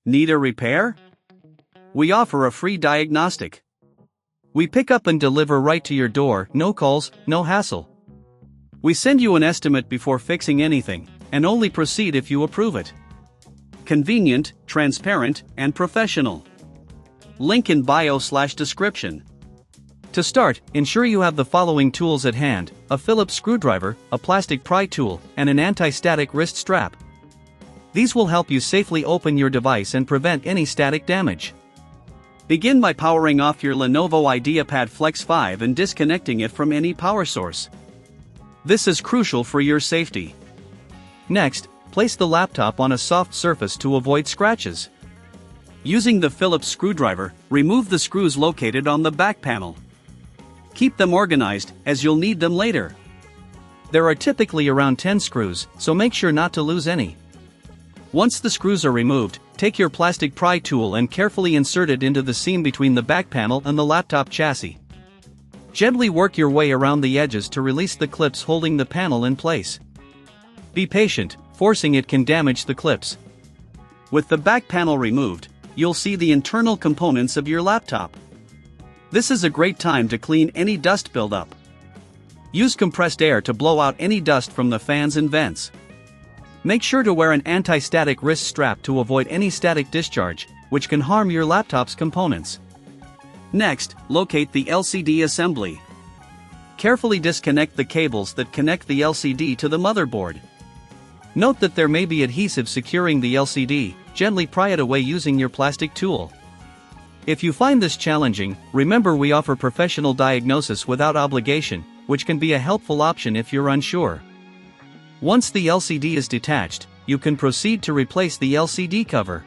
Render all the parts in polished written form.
Need a repair? We offer a free diagnostic. We pick up and deliver right to your door, no calls, no hassle. We send you an estimate before fixing anything, and only proceed if you approve it. Convenient, transparent, and professional. Link in bio/description. To start, ensure you have the following tools at hand: a Phillips screwdriver, a plastic pry tool, and an anti-static wrist strap. These will help you safely open your device and prevent any static damage. Begin by powering off your Lenovo IdeaPad Flex 5 and disconnecting it from any power source. This is crucial for your safety. Next, place the laptop on a soft surface to avoid scratches. Using the Phillips screwdriver, remove the screws located on the back panel. Keep them organized, as you'll need them later. There are typically around 10 screws, so make sure not to lose any. Once the screws are removed, take your plastic pry tool and carefully insert it into the seam between the back panel and the laptop chassis. Gently work your way around the edges to release the clips holding the panel in place. Be patient, forcing it can damage the clips. With the back panel removed, you'll see the internal components of your laptop. This is a great time to clean any dust buildup. Use compressed air to blow out any dust from the fans and vents. Make sure to wear an anti-static wrist strap to avoid any static discharge, which can harm your laptop's components. Next, locate the LCD assembly. Carefully disconnect the cables that connect the LCD to the motherboard. Note that there may be adhesive securing the LCD, gently pry it away using your plastic tool. If you find this challenging, remember we offer professional diagnosis without obligation, which can be a helpful option if you're unsure. Once the LCD is detached, you can proceed to replace the LCD cover.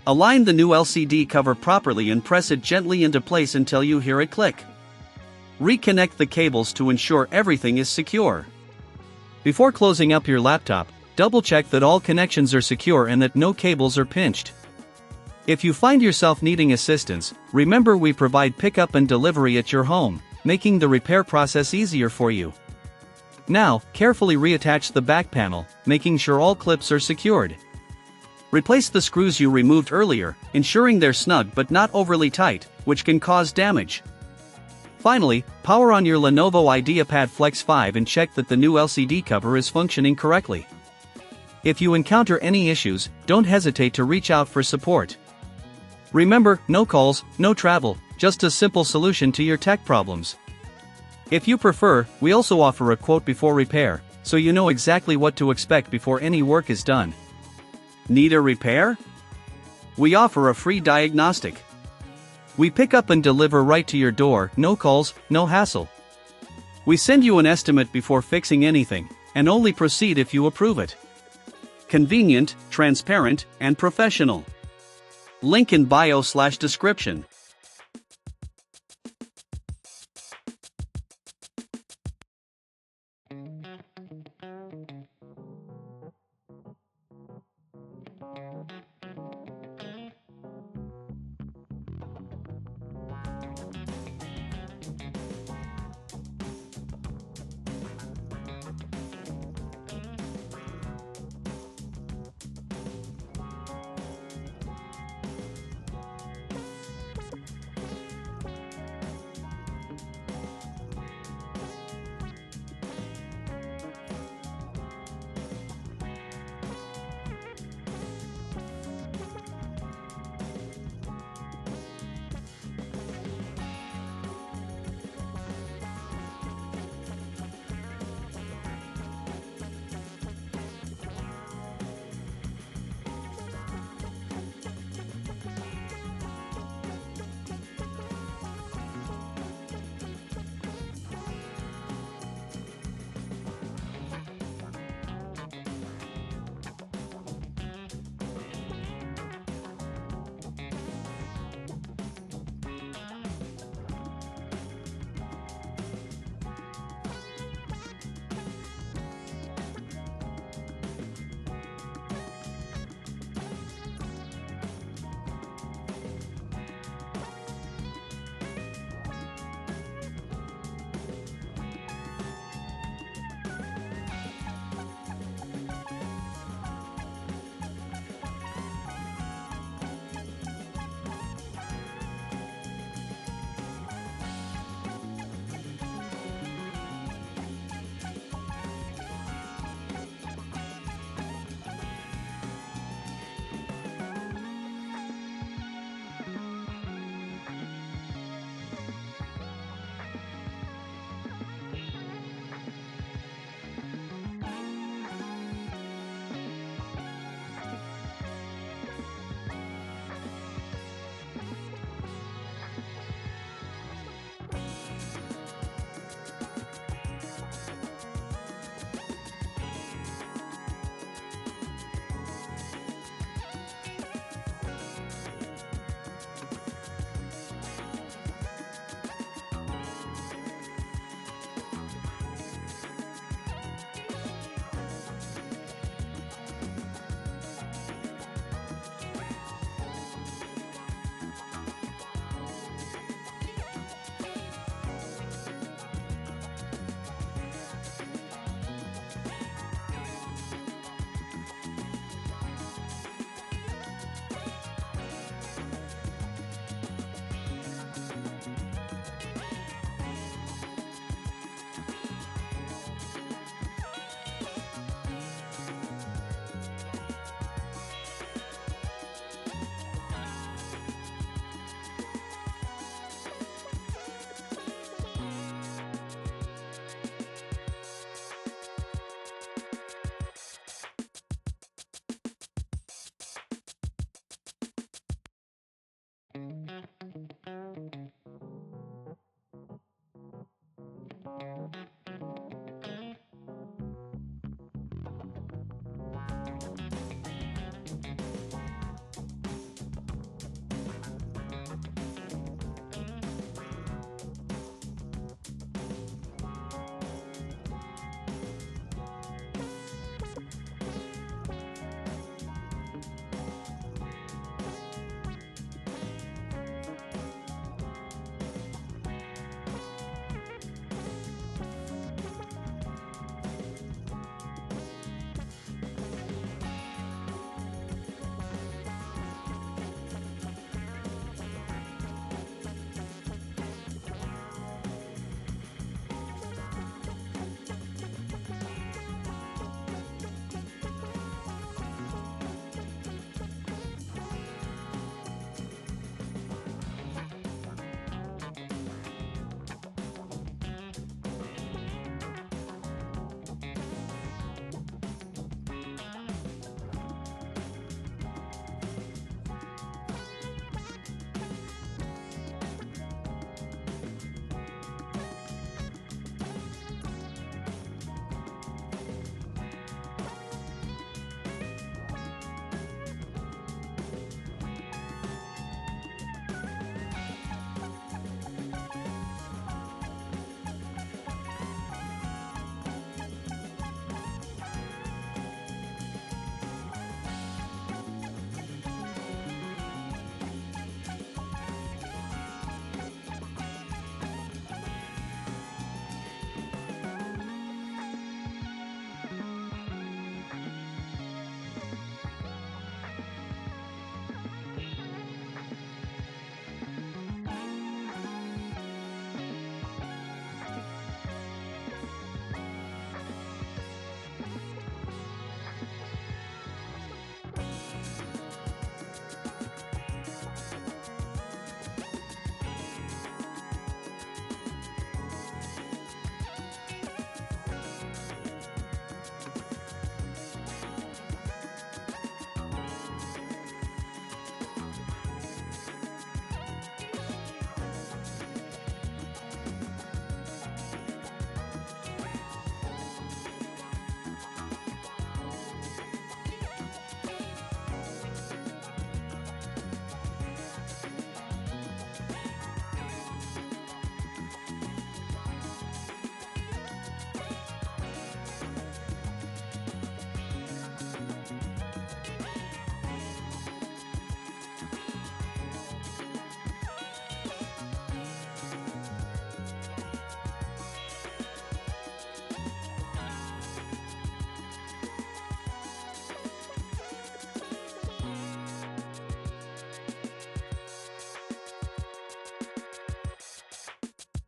Align the new LCD cover properly and press it gently into place until you hear it click. Reconnect the cables to ensure everything is secure. Before closing up your laptop, double-check that all connections are secure and that no cables are pinched. If you find yourself needing assistance, remember we provide pickup and delivery at your home, making the repair process easier for you. Now, carefully reattach the back panel, making sure all clips are secured. Replace the screws you removed earlier, ensuring they're snug but not overly tight, which can cause damage. Finally, power on your Lenovo IdeaPad Flex 5 and check that the new LCD cover is functioning correctly. If you encounter any issues, don't hesitate to reach out for support. Remember, no calls, no travel, just a simple solution to your tech problems. If you prefer, we also offer a quote before repair, so you know exactly what to expect before any work is done. Need a repair? We offer a free diagnostic. We pick up and deliver right to your door, no calls, no hassle. We send you an estimate before fixing anything, and only proceed if you approve it. Convenient, transparent, and professional. Link in bio/description.